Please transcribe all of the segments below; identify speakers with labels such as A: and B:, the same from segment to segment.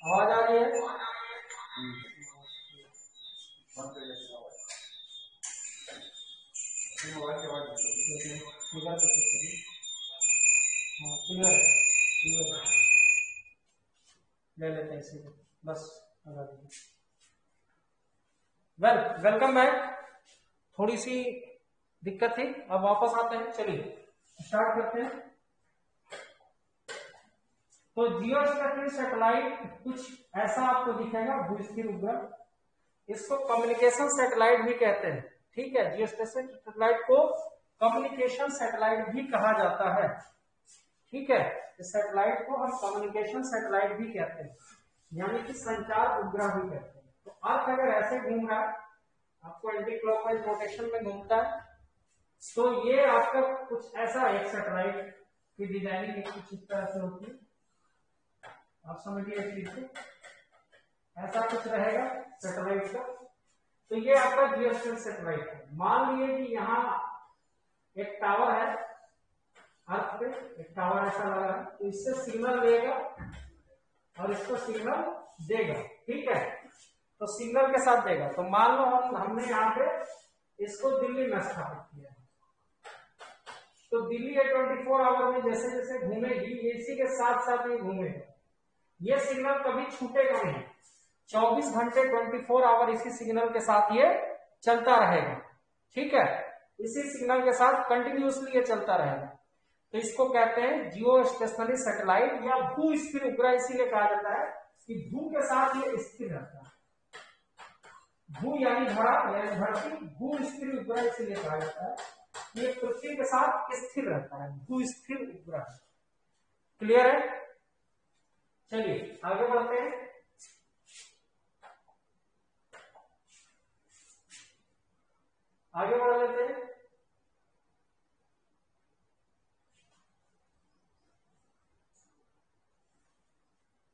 A: आवाज आ रही है? ले लेते हैं इसी को, बस लगा दीजिए। Welcome back. थोड़ी सी दिक्कत थी, अब वापस आते हैं। चलिए स्टार्ट करते हैं। तो जियोस्पेशियल सैटेलाइट कुछ ऐसा आपको दिखेगा, भूस्थिर उपग्रह। इसको कम्युनिकेशन सैटेलाइट भी कहते हैं। ठीक है, जियोस्पेशियल सैटेलाइट को कम्युनिकेशन सैटेलाइट भी कहा जाता है। ठीक है, इस सैटेलाइट को हम कम्युनिकेशन सैटेलाइट भी कहते हैं, यानी कि संचार उपग्रह भी कहते हैं। तो अर्थ अगर ऐसे घूम रहा है, आपको एंटी क्लॉकवाइज रोटेशन में घूमता है, तो ये आपका कुछ ऐसा एक सैटेलाइट की डिजाइनिंग कुछ इस तरह से होती है। आप समझिए इस चीज को, ऐसा कुछ रहेगा सैटेलाइट का। तो ये आपका जियोस्पेशियल सैटेलाइट है। मान लीजिए कि यहाँ एक टावर है, अर्थ पे एक टावर ऐसा लगा है, तो इससे सिग्नल लेगा और इसको सिग्नल देगा। ठीक है, तो सिग्नल के साथ देगा। तो मान लो हमने यहाँ पे इसको दिल्ली में स्थापित किया, तो दिल्ली ये 24 आवर में जैसे जैसे घूमेगी, ये इसी के साथ साथ ये घूमेगा। ये सिग्नल कभी छूटेगा नहीं, 24 घंटे 24 आवर इसी सिग्नल के साथ ये चलता रहेगा। ठीक है, इसी सिग्नल के साथ कंटिन्यूअसली ये चलता रहेगा। तो इसको कहते हैं जियो स्टेशनरी सैटेलाइट या भू स्थिर उपग्रह। इसीलिए कहा जाता है कि भू के साथ ये स्थिर रहता है। भू यानी धरा यानी धरती, भू स्थिर उपग्रह इसीलिए कहा जाता है, ये पृथ्वी के साथ स्थिर रहता है, भू स्थिर उपग्रह। क्लियर है? चलिए आगे बढ़ते हैं। आगे बढ़ लेते हैं।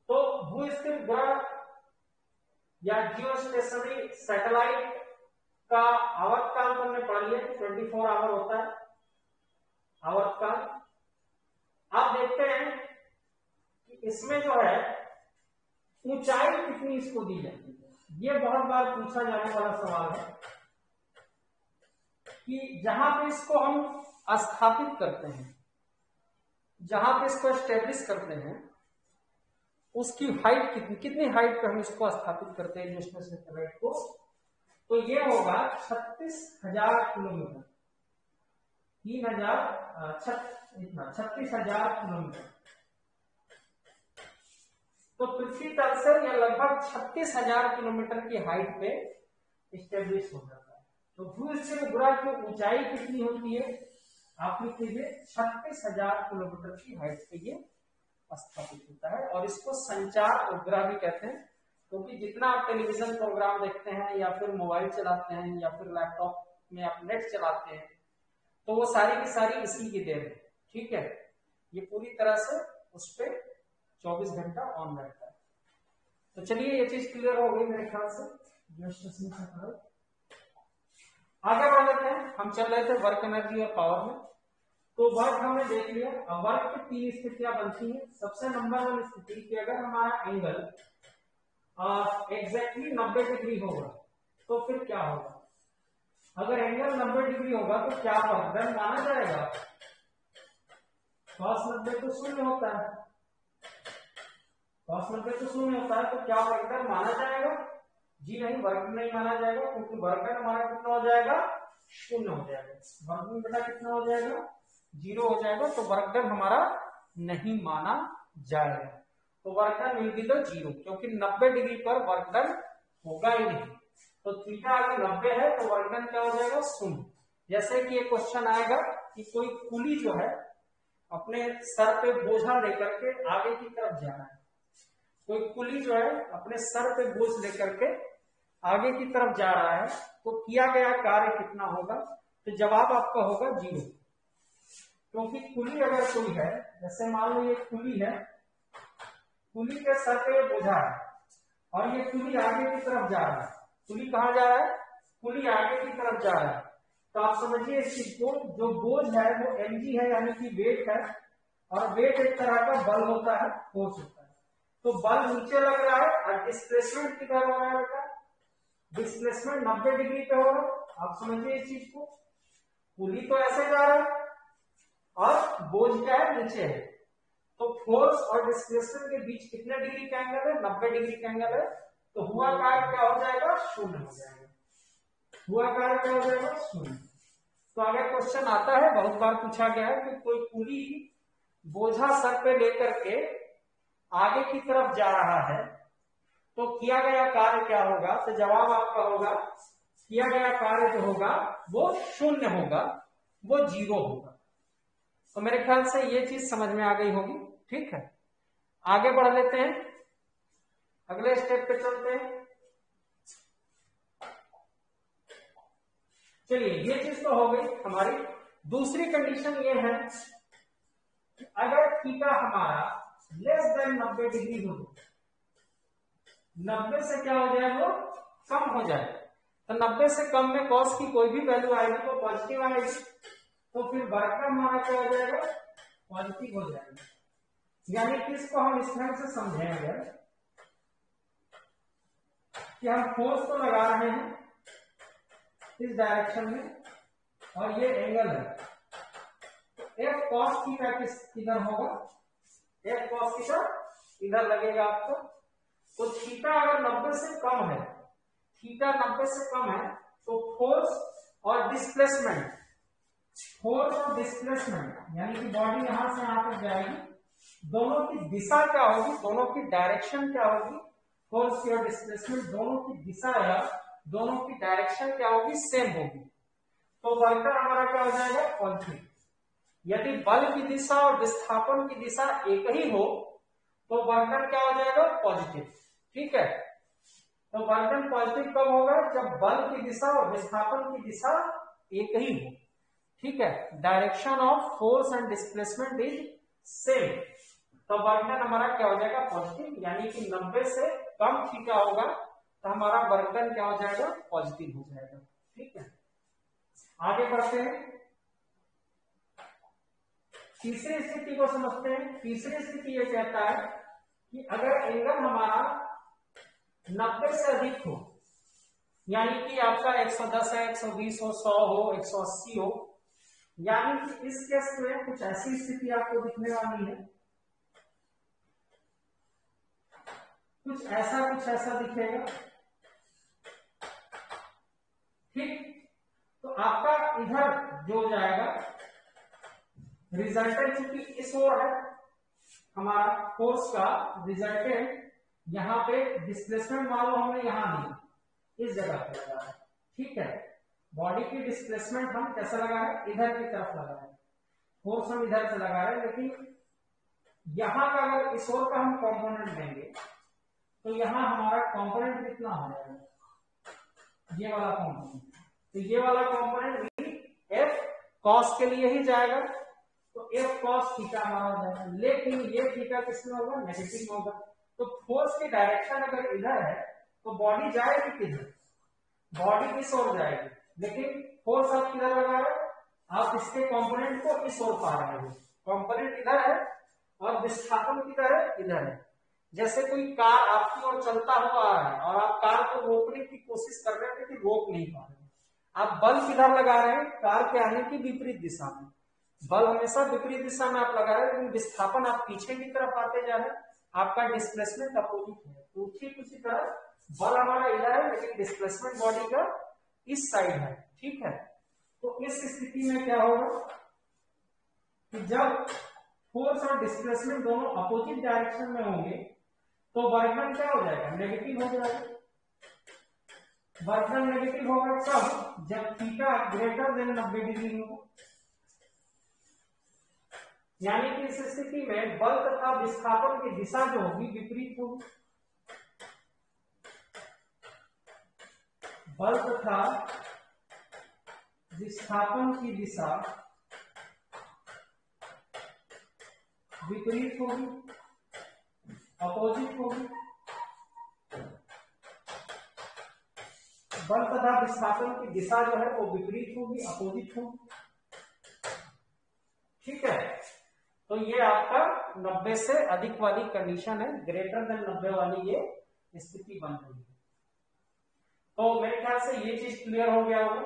A: तो भू स्थिर उपग्रह या जियोस्टेशनरी सैटेलाइट का आवर्तकाल तो हमने पढ़ लिया, 24 आवर होता है आवर्तकाल। आप देखते हैं कि इसमें जो है ऊंचाई कितनी इसको दी जाती है। ये बहुत बार पूछा जाने वाला सवाल है कि जहां पे इसको हम स्थापित करते हैं, जहां पे इसको एस्टेब्लिश करते हैं, उसकी हाइट कितनी हाइट पे हम इसको स्थापित करते हैं जियोस्पेशियल सैटेलाइट को। तो ये होगा 36,000 किलोमीटर, 36,000 किलोमीटर। तो पृथ्वी तल से यह लगभग 36,000 किलोमीटर की हाइट पे स्टेब्लिश हो जाता है। तो भू स्थिर उपग्रह की ऊंचाई कितनी होती है, आप लिख लीजिए 36,000 किलोमीटर की हाइट पे ये स्थापित होता है। और इसको संचार उपग्रह भी कहते हैं, क्योंकि जितना आप टेलीविजन प्रोग्राम देखते हैं या फिर मोबाइल चलाते हैं या फिर लैपटॉप में आप नेट चलाते हैं, तो वो सारी की सारी इसी की देन है। ठीक है, ये पूरी तरह से उस पर 24 घंटा ऑन रहता है। तो चलिए ये चीज क्लियर हो गई मेरे ख्याल से। आगे बढ़ लेते हैं। हम चल रहे थे वर्क एनर्जी और पावर में। तो वर्क हमने देख लिया। अब वर्क की 3 स्थितियां बनती हैं। सबसे नंबर 1 स्थिति की अगर हमारा एंगल एग्जैक्टली 90 डिग्री होगा तो फिर क्या होगा। अगर एंगल 90 डिग्री होगा तो क्या वर्क डन माना जाएगा। cos 90 तो शून्य होता है, cos 90 तो शून्य होता है, तो क्या वर्क डन माना जाएगा। जी नहीं, वर्क नहीं माना जाएगा, क्योंकि वर्क डन हमारा कितना हो जाएगा, शून्य हो जाएगा। वर्क डन कितना हो जाएगा, 0 हो जाएगा। तो वर्क डन हमारा नहीं माना जाएगा। तो work done will be the 0, क्योंकि 90 डिग्री पर वर्क डन होगा ही नहीं। तो थीटा अगर 90 है तो वर्क डन क्या हो जाएगा, शून्य। जैसे कि एक क्वेश्चन आएगा कि कोई कुली जो है अपने सर पे बोझा लेकर के आगे की तरफ जा रहा है, कोई कुली जो है अपने सर पे बोझ लेकर के आगे की तरफ जा रहा है, तो किया गया कार्य कितना होगा। तो जवाब आपका होगा 0, क्योंकि कुली अगर कोई है, जैसे मान लो ये कुली है, पुली के सर पे बोझा है और ये पुली आगे की तरफ जा रहा है। पुली कहाँ जा रहा है? पुली आगे की तरफ जा रहा है। तो आप समझिए इस चीज को, जो बोझ है वो mg है, यानी कि वेट है, और वेट एक तरह का बल होता है, फोर्स होता है। तो बल नीचे लग रहा है और डिस्प्लेसमेंट किधर हो रहा है बेटा? डिस्प्लेसमेंट 90 डिग्री पे हो रहा है। आप समझिए इस चीज को, पुली तो ऐसे जा रहा है और बोझ क्या है? नीचे है। तो फोर्स और डिस्प्लेसमेंट के बीच कितने डिग्री का एंगल है? 90 डिग्री का एंगल है। तो हुआ कार्य क्या हो जाएगा? शून्य हो जाएगा। हुआ कार्य क्या हो जाएगा? शून्य। तो अगर क्वेश्चन आता है, बहुत बार पूछा गया है कि कोई पुली बोझा सर पे लेकर के आगे की तरफ जा रहा है तो किया गया कार्य क्या होगा? तो जवाब आपका होगा, किया गया कार्य जो होगा वो शून्य होगा, वो 0 होगा। तो मेरे ख्याल से ये चीज समझ में आ गई होगी। ठीक है, आगे बढ़ लेते हैं, अगले स्टेप पे चलते हैं। चलिए, ये चीज तो हो गई हमारी। दूसरी कंडीशन ये है कि अगर थीटा हमारा लेस देन 90 डिग्री हो, 90 से क्या हो जाए? वो कम हो जाए। तो 90 से कम में कॉस की कोई भी वैल्यू आएगी तो पॉजिटिव आएगी। तो फिर वर्क का हमारा क्या हो जाएगा? पॉजिटिव हो जाएगा। यानी कि इसको हम इस तरह से समझेंगे कि हम फोर्स तो लगा रहे हैं इस डायरेक्शन में और ये एंगल है। एफ कॉस थीटा किधर होगा? एफ कॉस थीटा इधर लगेगा आपको। तो थीटा अगर 90 से कम है, थीटा 90 से कम है, तो फोर्स और डिस्प्लेसमेंट, फोर्स और डिस्प्लेसमेंट यानी कि बॉडी यहां से यहां तक जाएगी, दोनों की दिशा क्या होगी? दोनों की डायरेक्शन क्या होगी? फोर्स और डिस्प्लेसमेंट दोनों की दिशा या दोनों की डायरेक्शन क्या होगी? सेम होगी। तो वर्कर हमारा क्या हो जाएगा? पॉजिटिव। यदि बल की दिशा और विस्थापन की दिशा एक ही हो तो वर्कर क्या हो जाएगा? पॉजिटिव। ठीक है, तो वर्कर पॉजिटिव कब होगा? जब बल की दिशा और विस्थापन की दिशा एक ही हो। ठीक है, direction of force and displacement is same. तो वर्क हमारा क्या हो जाएगा? पॉजिटिव। यानी कि 90 से कम थीटा होगा तो हमारा वर्क क्या हो जाएगा? पॉजिटिव हो जाएगा। ठीक है, आगे बढ़ते हैं, तीसरी स्थिति को समझते हैं। तीसरी स्थिति ये कहता है कि अगर एंगल हमारा 90 से अधिक हो, यानी कि आपका 110 है, 120 हो, 100 हो, 180 हो, यानी कि इस केस में कुछ ऐसी स्थिति आपको दिखने वाली है, कुछ ऐसा दिखेगा। ठीक, तो आपका इधर जो हो जाएगा रिजल्टेंट, चूंकि इस ओर है हमारा फोर्स का रिजल्टेंट, यहां पे डिस्प्लेसमेंट मान लो हमने यहां दी, इस जगह पे लगा है। ठीक है, बॉडी की डिस्प्लेसमेंट हम कैसा लगा रहे हैं? इधर की तरफ लगा रहे हैं, फोर्स हम इधर से लगा रहे हैं, लेकिन यहां का अगर इस ओर का हम कंपोनेंट देंगे तो यहां हमारा कंपोनेंट कितना हो जाएगा? ये वाला कंपोनेंट। तो ये वाला कंपोनेंट भी एफ कॉस के लिए ही जाएगा, तो एफ कॉस थीटा हमारा हो जाएगा। लेकिन ये थीटा किसमें होगा? नेगेटिव होगा। तो फोर्स की डायरेक्शन अगर इधर है तो बॉडी जाएगी किधर? बॉडी इस ओर जाएगी, लेकिन फोर्स आप किधर लगा रहे हो? आप इसके कंपोनेंट को इस ओर पा रहे हो। कंपोनेंट इधर है और विस्थापन किधर है? इधर है। जैसे कोई कार आपकी ओर चलता हुआ आ रहा है और आप कार को रोकने की कोशिश कर रहे हैं लेकिन रोक नहीं पा रहे, आप बल किधर लगा रहे हैं? कार के आने की विपरीत दिशा में। बल हमेशा विपरीत दिशा में आप लगा रहे हैं, लेकिन विस्थापन आप पीछे की तरफ आते जा रहे हैं, आपका डिस्प्लेसमेंट अपोजिट है। तो ठीक उसी तरह बल हमारा इधर है लेकिन डिस्प्लेसमेंट बॉडी का इस साइड है। ठीक है, तो इस स्थिति में क्या होगा कि जब फोर्स और डिस्प्लेसमेंट दोनों अपोजिट डायरेक्शन में होंगे तो वर्क क्या हो जाएगा? नेगेटिव हो जाएगा। वर्क नेगेटिव होगा तब जब थीटा ग्रेटर देन 90 डिग्री हो, यानी कि इस स्थिति में बल तथा विस्थापन की दिशा जो होगी विपरीत होगी। बल तथा विस्थापन की दिशा विपरीत होगी। अपोजिट होगी, बल तथा विस्थापन की दिशा जो है वो विपरीत होगी, अपोजिट होगी। ठीक है, तो ये आपका 90 से अधिक वाली कंडीशन है, ग्रेटर देन 90 वाली ये स्थिति बन रही है। तो मेरे ख्याल से ये चीज क्लियर हो गया होगा।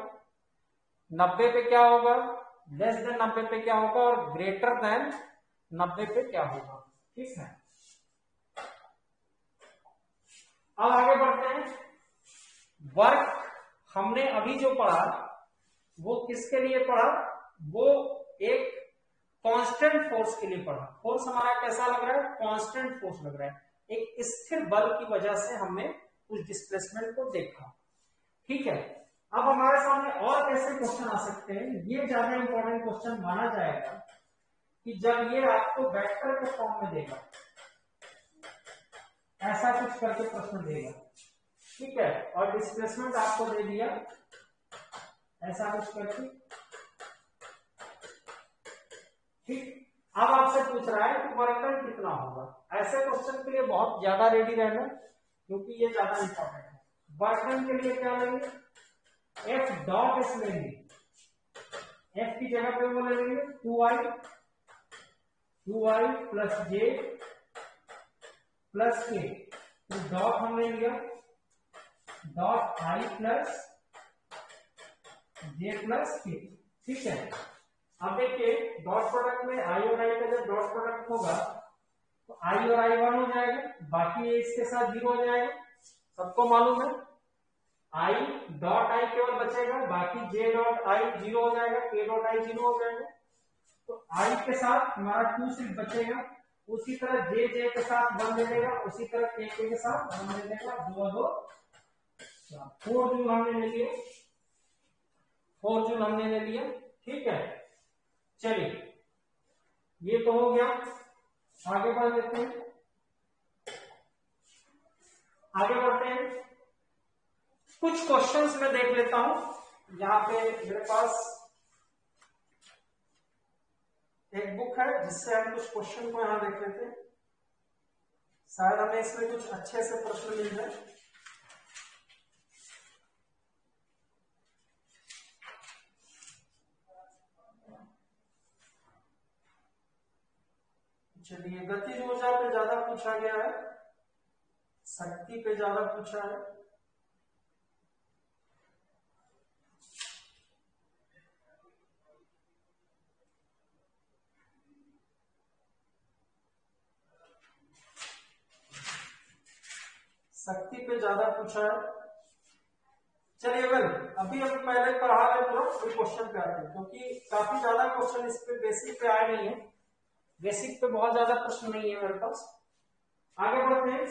A: 90 पे क्या होगा, लेस देन 90 पे क्या होगा, और ग्रेटर देन 90 पे क्या होगा। ठीक है, अब आगे बढ़ते हैं। वर्क हमने अभी जो पढ़ा वो किसके लिए पढ़ा, वो एक कांस्टेंट फोर्स के लिए पढ़ा। फोर्स हमारा कैसा लग रहा है, कांस्टेंट फोर्स लग रहा है, एक स्थिर बल की वजह से हमने उस डिस्प्लेसमेंट को देखा। ठीक है, अब हमारे सामने और कैसे क्वेश्चन आ सकते हैं, ये ज्यादा इंपॉर्टेंट क्वेश्चन माना जाएगा कि जब ये आपको वेक्टर के फॉर्म में देगा, ऐसा कुछ करके प्रश्न देगा। ठीक है, और डिस्प्लेसमेंट आपको दे दिया ऐसा कुछ करके। ठीक, अब आपसे पूछ रहा है कि वर्क डन कितना होगा। ऐसे क्वेश्चन के लिए बहुत ज्यादा रेडी रहना, क्योंकि ये ज्यादा इंपॉर्टेंट है। वर्क डन के लिए क्या लेंगे, एफ डॉट एस लेंगे, एफ की जगह पे वो ले लेंगे 2i प्लस जे प्लस के, तो डॉट हमने लिया dot I plus J plus के। ठीक है, अब देखिए डॉट प्रोडक्ट में आई और आई का जब डॉट प्रोडक्ट होगा तो आई और आई 1 हो जाएगा, बाकी ये इसके साथ 0 हो जाएगा, सबको मालूम है। आई डॉट आई केवल बचेगा, बाकी जे डॉट आई 0 हो जाएगा, के डॉट आई 0 हो जाएगा। तो आई के साथ हमारा 2 सिर्फ बचेगा, उसी तरह जे जे के साथ 1 ले लेगा, उसी तरह के साथ 1 ले लेगा, 2 2 4 जूल हमने ले लिया, 4 जूल हमने ले लिया। ठीक है, चलिए ये तो हो गया, आगे बढ़ लेते हैं। आगे बढ़ते हैं, कुछ क्वेश्चंस में देख लेता हूं। यहाँ पे मेरे पास एक बुक है जिससे हम कुछ क्वेश्चन को यहां देख लेते हैं, शायद हमें इसमें कुछ अच्छे से प्रश्न मिल जाए। चलिए, गतिज ऊर्जा पे ज्यादा पूछा गया है, शक्ति पे ज्यादा पूछा है। शक्ति पे ज्यादा पूछा है। चलिए वेल, अभी हम पहले पढ़ा रहे पूरा, फिर क्वेश्चन पे आते हैं, क्योंकि काफी ज्यादा क्वेश्चन इस पे बेसिक पे आए नहीं है, बेसिक पे बहुत ज्यादा प्रश्न नहीं है मेरे पास। आगे बढ़ते हैं,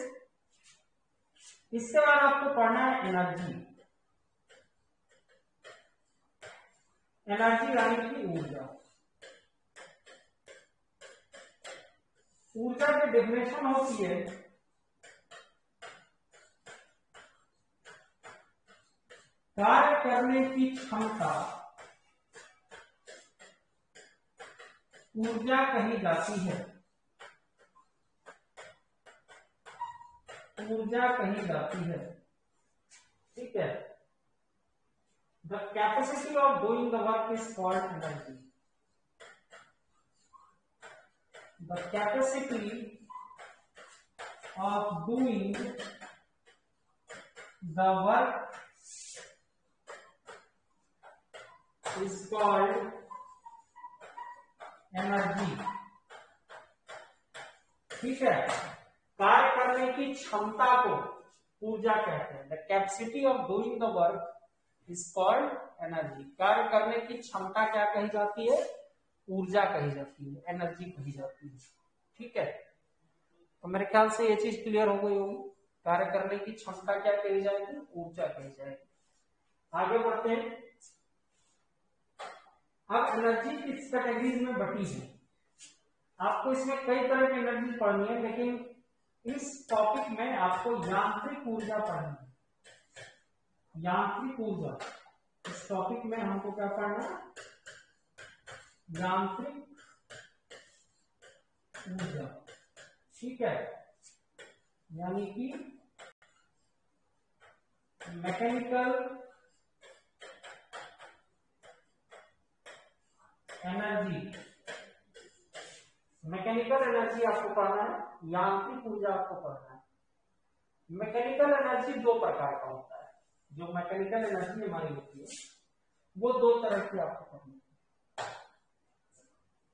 A: इसके बाद आपको पढ़ना है एनर्जी। एनर्जी यानी कि ऊर्जा। ऊर्जा की डेफिनेशन होती है कार्य करने की क्षमता ऊर्जा कही जाती है, ऊर्जा कही जाती है। ठीक है, the capacity of doing the work is called energy. The capacity of doing the work is called energy. ठीक है, कार्य करने की क्षमता को ऊर्जा कहते हैं। The capacity of doing the work is called energy. कार्य करने की क्षमता क्या कही जाती है, ऊर्जा कही जाती है, एनर्जी कही जाती है। ठीक है, तो मेरे ख्याल से ये चीज क्लियर हो गई होगी। कार्य करने की क्षमता क्या कही जाएगी, ऊर्जा कही जाएगी। आगे बढ़ते हैं। अब एनर्जी किस कैटेगरीज में बटी है, आपको इसमें कई तरह की एनर्जी पढ़नी है, लेकिन इस टॉपिक में आपको यांत्रिक ऊर्जा पढ़नी है। यांत्रिक ऊर्जा, इस टॉपिक में हमको क्या पढ़ना है, यांत्रिक ऊर्जा। ठीक है, यानी कि मैकेनिकल एनर्जी, मैकेनिकल एनर्जी आपको पढ़ना है, यांत्रिक ऊर्जा आपको पढ़ना है। मैकेनिकल एनर्जी दो प्रकार का होता है, जो मैकेनिकल एनर्जी हमारी होती है वो दो तरह की आपको पढ़नी है।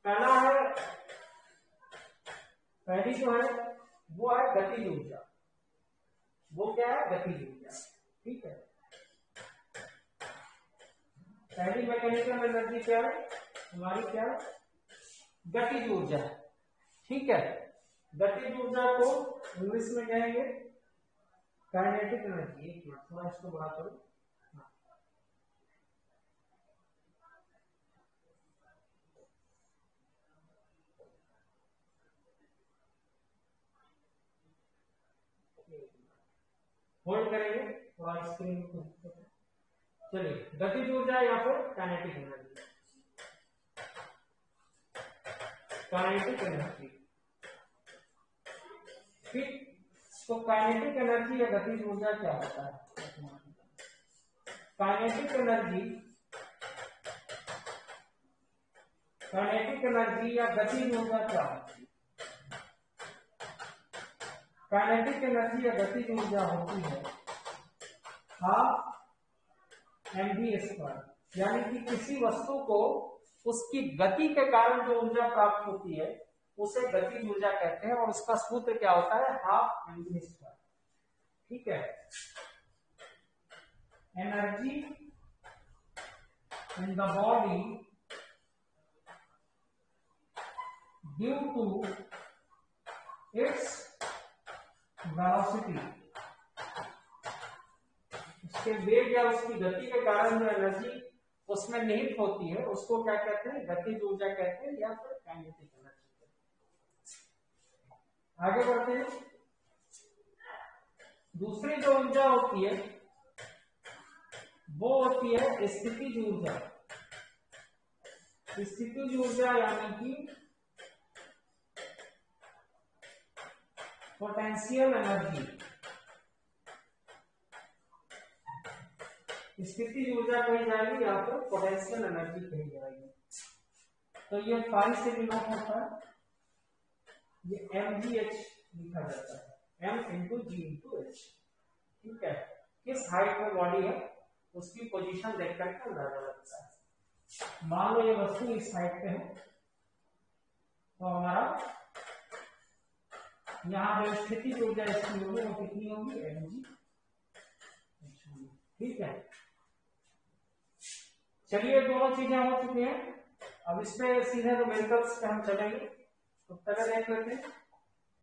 A: पहला है, पहली जो है वो है गतिज ऊर्जा। वो क्या है? गतिज ऊर्जा। ठीक है, पहली मैकेनिकल एनर्जी क्या है हमारी? क्या है? गतिज ऊर्जा। ठीक है, गतिज ऊर्जा को इंग्लिश में कहेंगे काइनेटिक एनर्जी। एक मिनट, थोड़ा इसको बड़ा करो। होल्ड करेंगे, थोड़ा स्क्रीन को। चलिए, गतिज ऊर्जा या फिर काइनेटिक एनर्जी। काइनेटिक एनर्जी, ठीक। तो काइनेटिक एनर्जी या गतिज ऊर्जा क्या होता है? काइनेटिक एनर्जी, काइनेटिक एनर्जी या गतिज ऊर्जा क्या होती है? काइनेटिक एनर्जी या गतिज ऊर्जा होती है हाफ mv², यानी कि किसी वस्तु को उसकी गति के कारण जो ऊर्जा प्राप्त होती है उसे गतिज ऊर्जा कहते हैं, और उसका सूत्र क्या होता है? Half mv²। ठीक है, energy in the body due to its velocity, उसके वेग या उसकी गति के कारण जो एनर्जी उसमें निहित होती है उसको क्या कहते हैं? गतिज ऊर्जा कहते हैं या फिर काइनेटिक एनर्जी कहते हैं। आगे बढ़ते हैं। दूसरी जो ऊर्जा होती है वो होती है स्थितिज ऊर्जा। स्थितिज ऊर्जा यानी कि पोटेंशियल एनर्जी। स्थितिज ऊर्जा कही जाएगी या फिर पोटेंशियल एनर्जी कही जाएगी। तो ये 5 से डिनोट होता है, ये mgh लिखा जाता है, m इंटू जी इंटू एच। ठीक है, किस हाइट में बॉडी है उसकी पोजीशन देख करके अंदाजा लगता है। मान लो ये वस्तु इस हाइट पे है, तो हमारा यहाँ जो स्थितिज ऊर्जा इसकी होगी वो कितनी होगी? mg। ठीक है, चलिए दोनों चीजें हो चुकी हैं। अब इसमें सीधे न्यूमेरिकल्स पे हम चलेंगे। तो पहले देख लेते हैं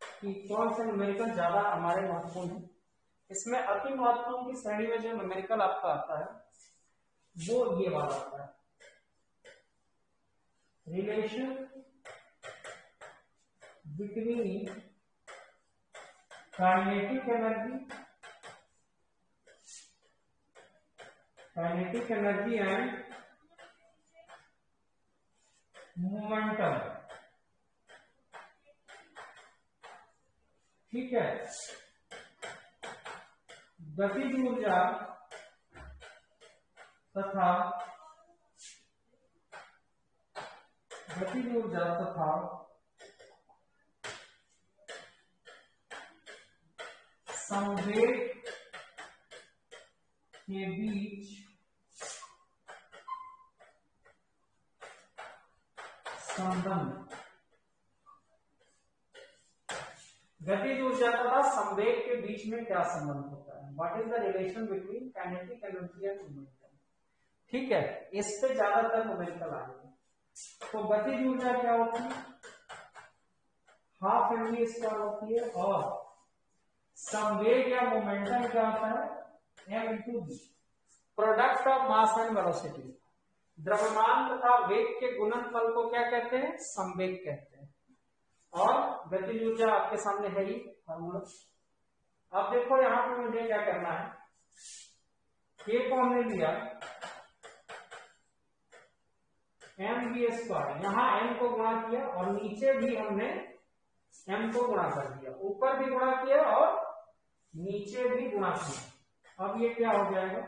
A: कि कौन सा न्यूमेरिकल ज्यादा हमारे महत्वपूर्ण है। इसमें अति महत्वपूर्ण की श्रेणी में जो न्यूमेरिकल आपका आता है वो ये वाला आता है, relation between kinetic energy and momentum. ठीक है, गतिज ऊर्जा तथा संवेग के बीच संबंध। गतिज ऊर्जा तथा संवेग के बीच में क्या संबंध होता है? What is the relation between kinetic energy and momentum. ठीक है, इस पे ज्यादातर मोमेंटम आएंगे। तो गतिज ऊर्जा क्या होती है? हाफ mv² होती है, और संवेग या मोमेंटम क्या होता है? m into v, product of mass and velocity. द्रव्यमान तथा वेग के गुणनफल को क्या कहते हैं? संवेग कहते हैं। और गतिज ऊर्जा आपके सामने है ही फॉर्मूला। अब देखो यहां पे मुझे क्या करना है, k को हमने लिया mv², यहां m को गुणा किया और नीचे भी हमने m को गुणा कर दिया, ऊपर भी गुणा किया और नीचे भी गुणा किया। अब ये क्या हो जाएगा,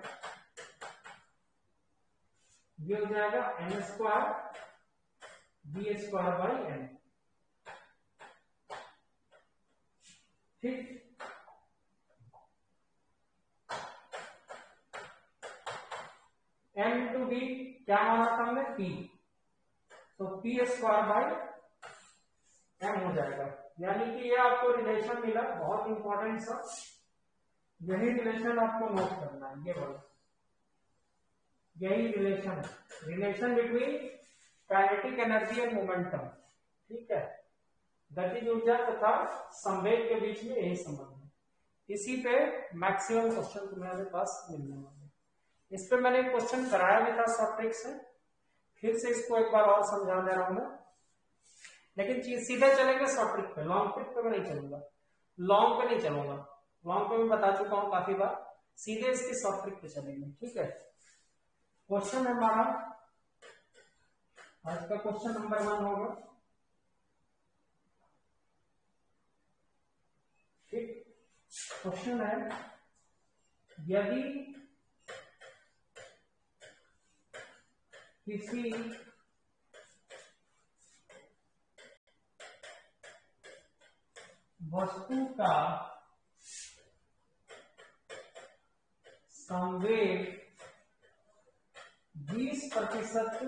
A: ये हो जाएगा n square b square by n। ठीक, n टू b क्या माना था हमने, p, तो p स्क्वायर बाई m हो जाएगा। यानी कि ये आपको रिलेशन मिला, बहुत इंपॉर्टेंट सा, यही रिलेशन आपको नोट करना है, ये वाला, यही relation, relation between kinetic energy and momentum. ठीक है, गतिज ऊर्जा तथा संवेग के बीच में यही संबंध है। इसी पे मैक्सिमम क्वेश्चन तुम्हारे पास मिलने वाले हैं। इस पे मैंने क्वेश्चन कराया भी था शॉर्ट ट्रिक से, फिर से इसको एक बार और समझा दे रहा हूं मैं, लेकिन सीधे चलेंगे शॉर्ट ट्रिक पे, लॉन्ग ट्रिक पे मैं नहीं चलूंगा, लॉन्ग पे नहीं चलूंगा, लॉन्ग पे मैं बता चुका हूं काफी बार, सीधे इसकी शॉर्ट ट्रिक पे चलेंगे। ठीक है, क्वेश्चन हमारा आज का क्वेश्चन नंबर 1 होगा। ठीक, क्वेश्चन है, यदि किसी वस्तु का संवेग 20%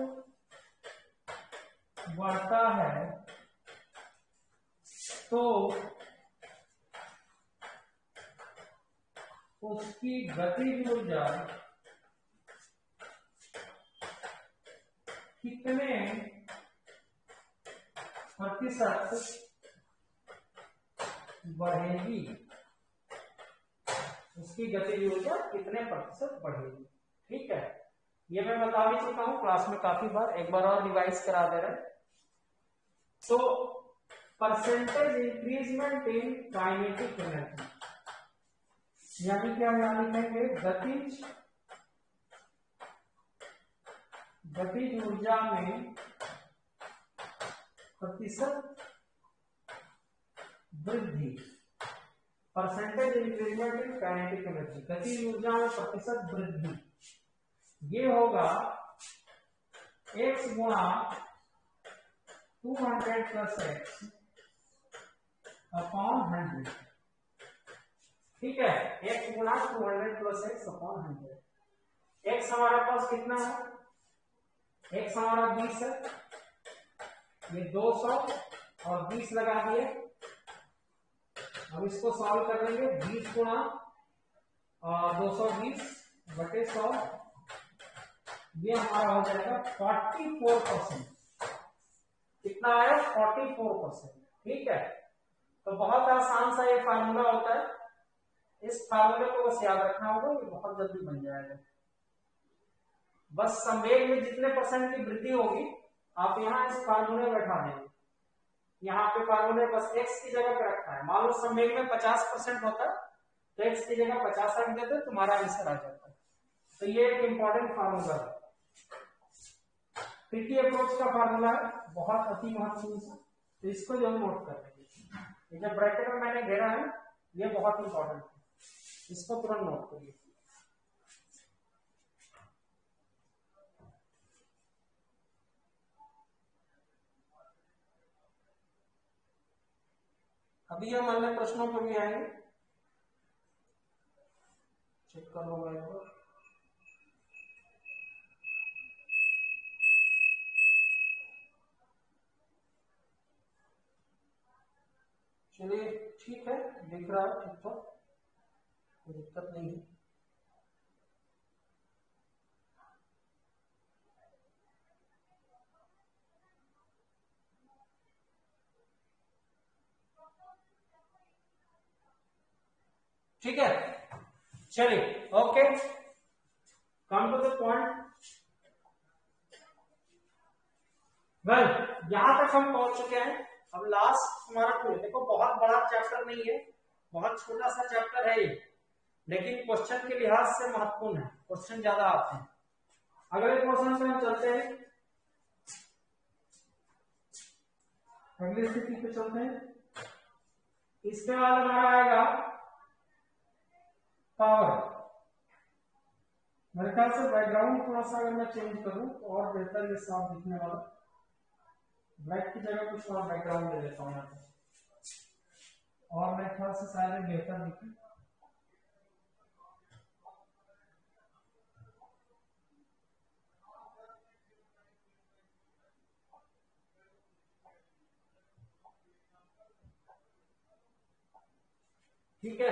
A: बढ़ता है तो उसकी गतिज ऊर्जा कितने प्रतिशत बढ़ेगी, उसकी गतिज ऊर्जा कितने प्रतिशत बढ़ेगी। ठीक है, ये मैं बता भी चुका हूं क्लास में काफी बार, एक बार और रिवाइज करा दे रहे। तो percentage increment in kinetic energy, यानी क्या यहाँ लिखेंगे, गतिज ऊर्जा में प्रतिशत वृद्धि, percentage increment in kinetic energy, गतिज ऊर्जा में प्रतिशत वृद्धि, ये होगा x गुणा 200 प्लस x अपॉन 100। ठीक है, x गुणा 200 प्लस x अपॉन 100। x हमारे पास कितना है, x हमारा 20 है, ये 200 और 20 लगा दिए। अब इसको सॉल्व कर लेंगे, 20 गुणा 220 बटे 100, ये हमारा हो जाएगा 44%। कितना है, 44%। ठीक है, तो बहुत आसान सा ये फार्मूला होता है, इस फार्मूले को बस याद रखना होगा, ये बहुत जल्दी बन जाएगा। बस संवेग में जितने परसेंट की वृद्धि होगी आप यहाँ इस फार्मूले में बैठा देंगे, यहाँ पे फार्मूले बस x की जगह पे रखना है। मान लो संवेग में 50% होता है तो x की जगह 50 रख देते, तुम्हारा आंसर आ जाता है। तो ये एक इंपॉर्टेंट फार्मूला है, ट्रिकी अप्रोच का फार्मूला है, बहुत अति महत्वपूर्ण है, तो इसको जो नोट कर लेंगे। ये जो ब्रैकेट में मैंने घेरा है ये बहुत इंपॉर्टेंट है, इसको तुरंत नोट करिए। अभी हम अन्य प्रश्नों पर भी आएंगे, चेक कर लो मैं। चलिए ठीक है, दिख रहा है ठीक ठाक, कोई दिक्कत नहीं है। ठीक है, चलिए okay, come to the point. Well, यहां तक हम पहुंच चुके हैं। अब लास्ट हमारा टूल, देखो बहुत बड़ा चैप्टर नहीं है, बहुत छोटा सा चैप्टर है ये, लेकिन क्वेश्चन के लिहाज से महत्वपूर्ण है, क्वेश्चन ज्यादा आते हैं। अगले क्वेश्चन से हम चलते हैं, अगली स्थिति पे चलते हैं। इसके बाद हमारा आएगा पावर। मेरे ख्याल से बैकग्राउंड थोड़ा सा अगर मैं चेंज करूं तो और बेहतर ये साफ दिखने वाला, ब्लैक की जगह कुछ और बैकग्राउंड दे देता हूँ यहाँ पे, और मेरे ख्याल से शायद बेहतर दिखे। ठीक है,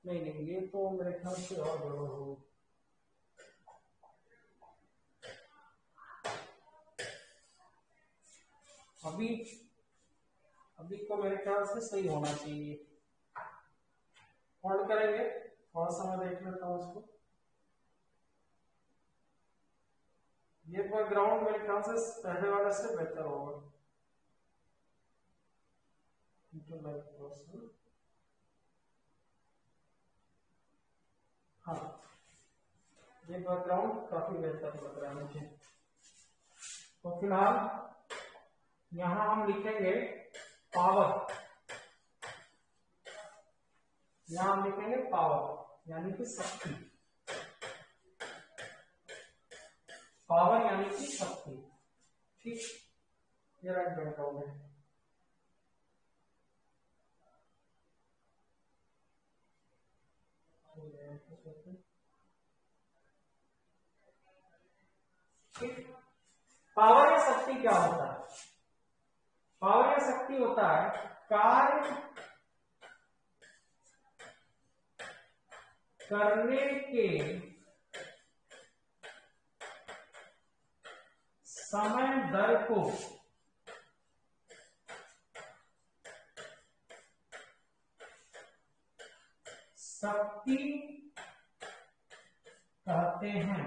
A: नहीं नहीं ये तो मेरे ख्याल से और गड़बड़ होगी। अभी अभी तो मेरे ख्याल से सही होना चाहिए। होल्ड करेंगे, थोड़ा सा मैं देख लेता हूँ इसको। ये बैकग्राउंड मेरे ख्याल से पहले वाले से बेहतर होगा। हाँ, ये बैकग्राउंड काफी बेहतर लग रहा है मुझे। तो फिलहाल यहां हम लिखेंगे पावर, यहां हम लिखेंगे पावर यानी कि शक्ति, पावर यानी कि शक्ति। ठीक, ये राइट बैकग्राउंड है। ठीक, पावर या शक्ति क्या होता है? पावर या शक्ति होता है कार्य करने के समय दर को शक्ति कहते हैं।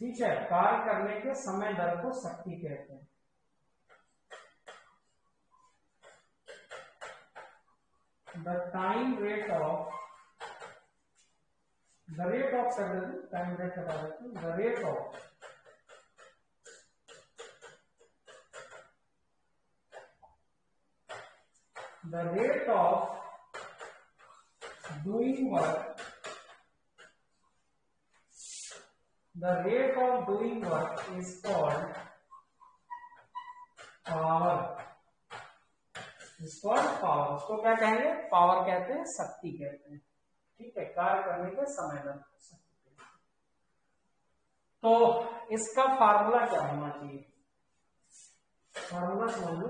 A: ठीक है, कार्य करने के समय दर को शक्ति कहते हैं। The time rate of time rate बता देते हैं, the rate of doing work, the rate of doing work is called power, इसको पावर, उसको क्या कहेंगे? पावर कहते हैं, शक्ति कहते हैं। ठीक है, कार्य करने के समय दर शक्ति। तो इसका फार्मूला क्या होना चाहिए? फार्मूला समझ लो।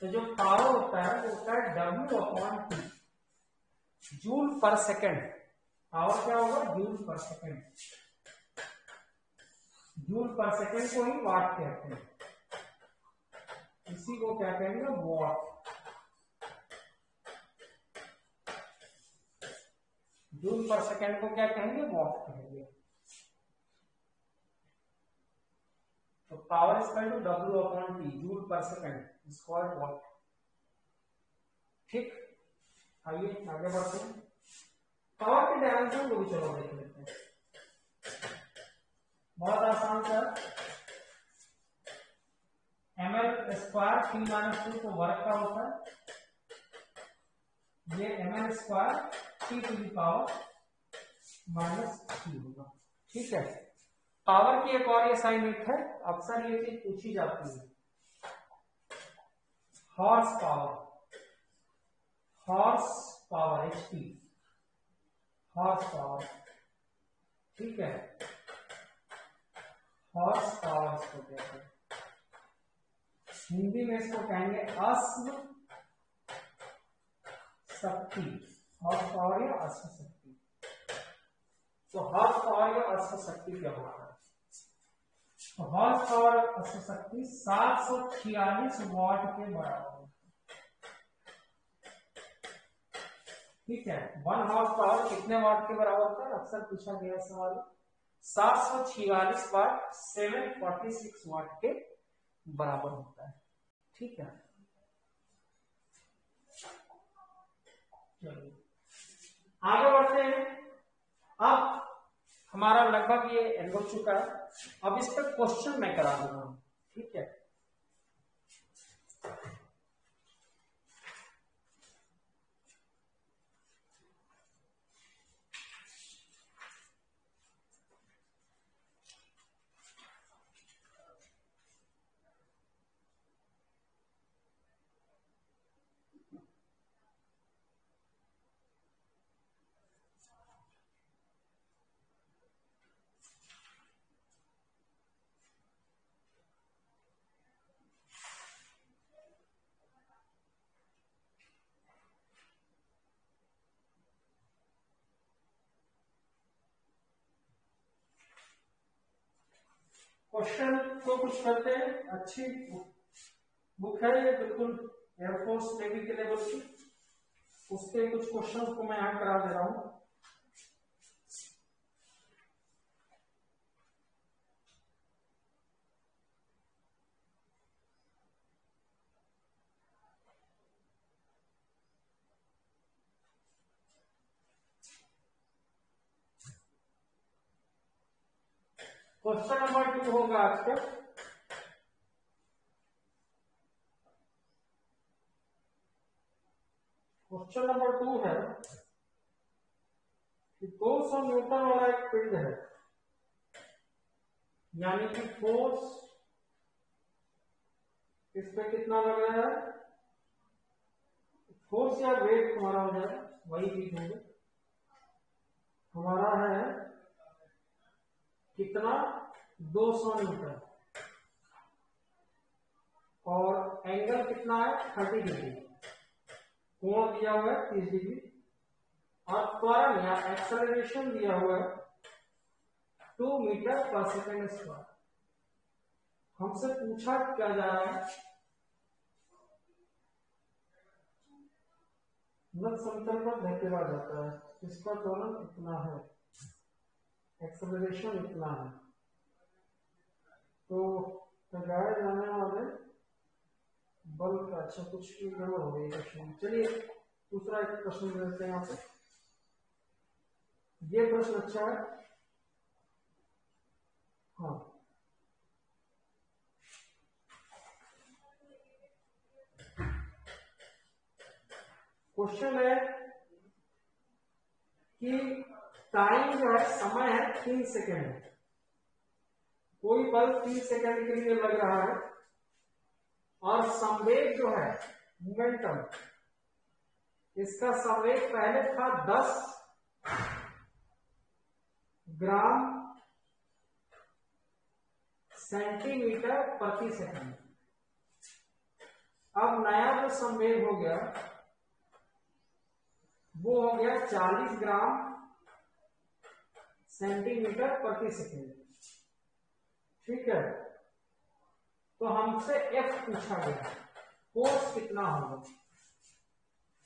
A: तो जो पावर होता है वो होता है W/T, joule per second. Power क्या होगा? Joule per second. Joule per second को ही वाट कहते हैं, इसी को क्या कहेंगे? वॉट। जूल पर सेकेंड को क्या कहेंगे? वॉट कहेंगे। तो power is equal to W/T, joule per second, is called watt. ठीक, आइए आगे बढ़ते हैं। पावर की डायमेंशन को भी चलो देख लेते हैं। बहुत आसान सर, ml² T-2 तो वर्क का होता है, ये ml² T⁻³ होगा। ठीक है, पावर की एक और ये साइन एक है, अक्सर ये चीज पूछी जाती है, horse power, HP, horse power. ठीक है, हॉर्स पावर इसको कहते हैं, हिंदी में इसको कहेंगे अश्व शक्ति, हॉर्स पावर या अश्व शक्ति। तो हॉर्स पावर या अश्व शक्ति क्या होता है? तो हॉर्स पावर अश्व शक्ति 746 वाट के बराबर है। ठीक है, 1 हॉर्स पावर कितने वाट के बराबर होता है? अक्सर पूछा गया सवाल। 746 वाट 746 वाट के बराबर होता है। ठीक है, चलिए आगे बढ़ते हैं। अब हमारा लगभग ये एंड हो चुका है, अब इस पर क्वेश्चन मैं करा दूंगा। ठीक है, क्वेश्चन को कुछ करते हैं। अच्छी बुक है ये, बिल्कुल एयरफोर्स नेवी के लेवल की। उसके कुछ क्वेश्चन को मैं यहाँ करा दे रहा हूं। क्वेश्चन नंबर 2 होगा आज का। क्वेश्चन नंबर 2 है कि 200 न्यूटन वाला एक पिंड है, यानी कि फोर्स इस पे कितना लग रहा है, फोर्स या वेट हमारा हो जाए, वही लिखेंगे। हमारा है कितना, 200 न्यूटन, और एंगल कितना है, 30 डिग्री, कोण दिया हुआ है 30 डिग्री, और त्वरण या एक्सेलरेशन दिया हुआ है 2 मीटर पर सेकेंड स्क्वायर। हमसे पूछा क्या जा रहा है, नत समतल पर धकेला जाता है, इसका त्वरण इतना है, एक्सेलरेशन इतना है, तो लगाए जाने वाले बल का, अच्छा कुछ गड़बड़ हो गई प्रश्न। चलिए दूसरा एक प्रश्न लेते हैं यहाँ पे। ये प्रश्न अच्छा है, हाँ। क्वेश्चन है कि टाइम जो है, समय है 3 सेकेंड, कोई बल 3 सेकेंड के लिए लग रहा है, और संवेग जो है, मोमेंटम, इसका संवेग पहले था 10 ग्राम सेंटीमीटर प्रति सेकंड। अब नया जो संवेग हो गया वो हो गया 40 ग्राम सेंटीमीटर प्रति सेकंड, ठीक है। तो हमसे F पूछा गया, फोर्स कितना होगा,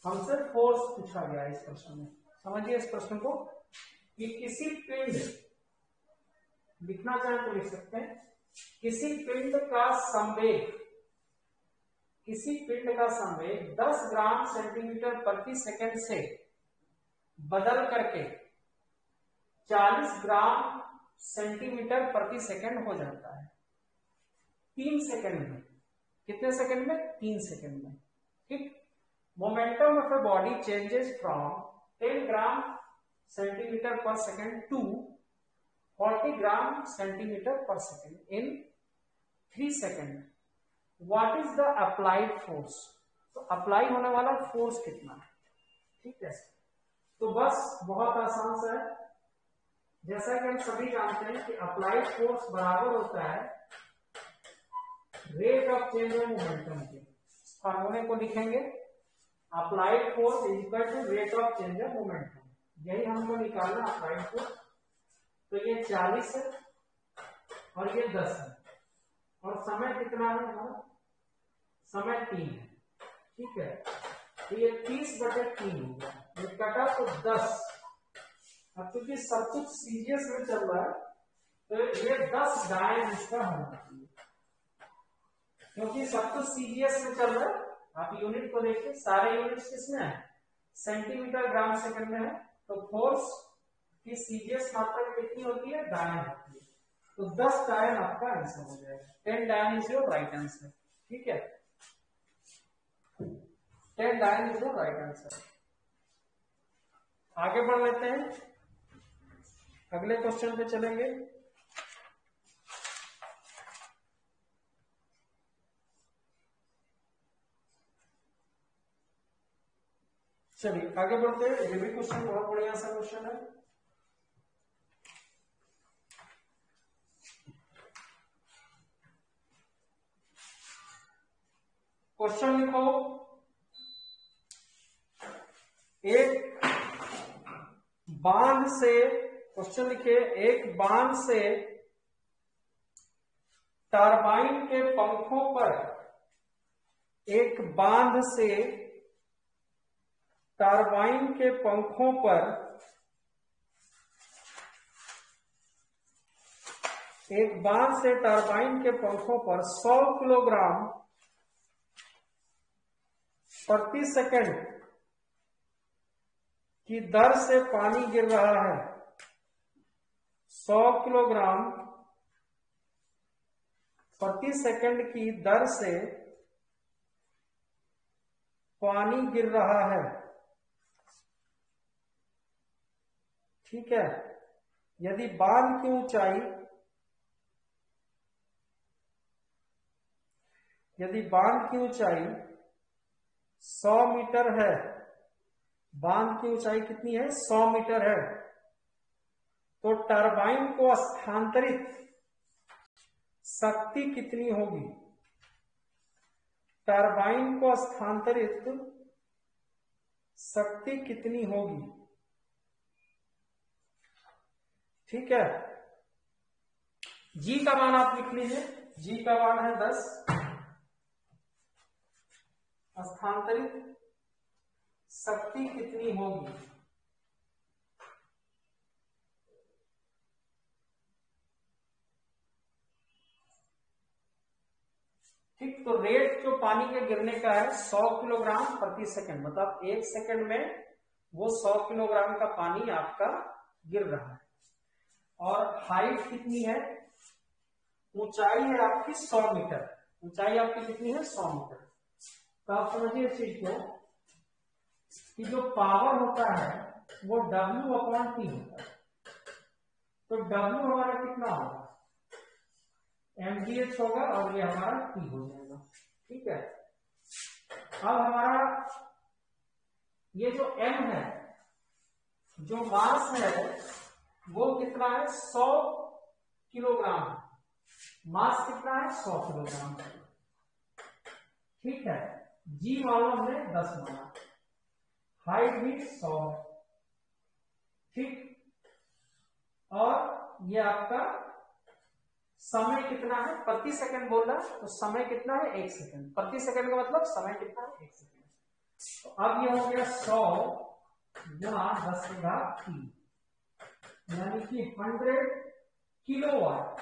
A: हमसे फोर्स पूछा गया इस प्रश्न में। समझिए इस प्रश्न को कि किसी पिंड, लिखना चाहे तो लिख सकते हैं, किसी पिंड का संवेग, किसी पिंड का संवेग 10 ग्राम सेंटीमीटर प्रति सेकंड से बदल करके 40 ग्राम सेंटीमीटर प्रति सेकंड हो जाता है 3 सेकंड में। कितने सेकंड में, 3 सेकंड में, ठीक। Momentum of a body changes from 10 gram centimetre पर सेकंड टू 40 ग्राम सेंटीमीटर पर second in 3 second. What is the applied force, तो अप्लाई होने वाला फोर्स कितना है, ठीक है। तो बस बहुत आसान सा है, जैसा कि हम सभी जानते हैं कि अप्लाइड फोर्स बराबर होता है rate of change of momentum के। फॉर्मूले को लिखेंगे, applied force is equal to rate of change of momentum, यही हमको निकालना अप्लाइड फोर्स। तो ये 40 है और ये 10 है, और समय कितना है हमारा, समय 3 है, ठीक है। तो ये 30/3 हो गया, ये कटा तो 10। अब क्योंकि सब कुछ सीरियस में चल रहा है तो ये 10 डायन इसका होना चाहिए, क्योंकि सब कुछ सीरियस में चल रहा है। आप यूनिट को देखिए, सारे यूनिट्स किसमें है, सेंटीमीटर ग्राम सेकंड में है, तो फोर्स की सीरियस मात्रा कितनी होती है, डायन होती है। तो 10 डायन आपका आंसर हो जाएगा, 10 डायन इज योर राइट आंसर, ठीक है। 10 डायन इज योर राइट आंसर। आगे बढ़ लेते हैं, अगले क्वेश्चन पे चलेंगे। चलिए आगे बढ़ते हैं, ये भी क्वेश्चन बहुत बढ़िया सा क्वेश्चन है। क्वेश्चन लिखो, एक बांध से, क्वेश्चन लिखिए, एक बांध से टरबाइन के पंखों पर एक बांध से टरबाइन के पंखों पर एक बांध से टरबाइन के पंखों पर 100 किलोग्राम प्रति सेकंड की दर से पानी गिर रहा है। 100 किलोग्राम प्रति सेकंड की दर से पानी गिर रहा है। ठीक है। यदि बांध की ऊंचाई 100 मीटर है, बांध की ऊंचाई कितनी है? 100 मीटर है, तो टरबाइन को स्थानांतरित शक्ति कितनी होगी? टरबाइन को स्थानांतरित शक्ति कितनी होगी? ठीक है। जी का मान आप लिख लीजिए। जी का मान है 10। स्थानांतरित शक्ति कितनी होगी? ठीक, तो रेट जो पानी के गिरने का है 100 किलोग्राम प्रति सेकंड, मतलब 1 सेकंड में वो 100 किलोग्राम का पानी आपका गिर रहा है। और हाइट कितनी है? ऊंचाई है आपकी 100 मीटर। ऊंचाई आपकी कितनी है? 100 मीटर। तो आप समझिए इस चीज को कि जो पावर होता है वो W/T होता है। तो W हमारा कितना होगा? mgh होगा और ये हमारा T हो जाएगा। ठीक है। अब हमारा ये जो M है, जो मास है वो कितना है? 100 किलोग्राम। मास कितना है? 100 किलोग्राम। ठीक है। जी मानो हमने 10 माना, हाइट भी 100। ठीक। और ये आपका समय कितना है? प्रति सेकंड बोल रहा है, तो समय कितना है? 1 सेकंड। प्रति सेकंड का मतलब समय कितना है? 1 सेकंड। तो अब ये हो गया 100 गुणा 10⁻3, यानी कि 100 किलोवाट।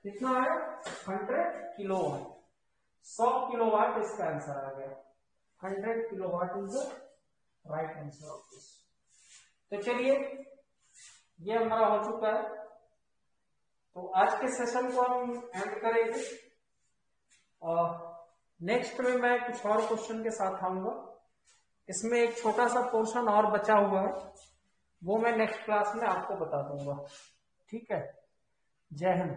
A: कितना है? 100 किलोवाट। 100 किलोवाट इसका आंसर आ गया। 100 kilowatt is the right answer of this. तो चलिए, ये हमारा हो चुका है। तो आज के सेशन को हम एंड करेंगे और नेक्स्ट में मैं कुछ और क्वेश्चन के साथ आऊंगा। इसमें एक छोटा सा पोर्शन और बचा हुआ है, वो मैं नेक्स्ट क्लास में आपको बता दूंगा। ठीक है। जय हिंद।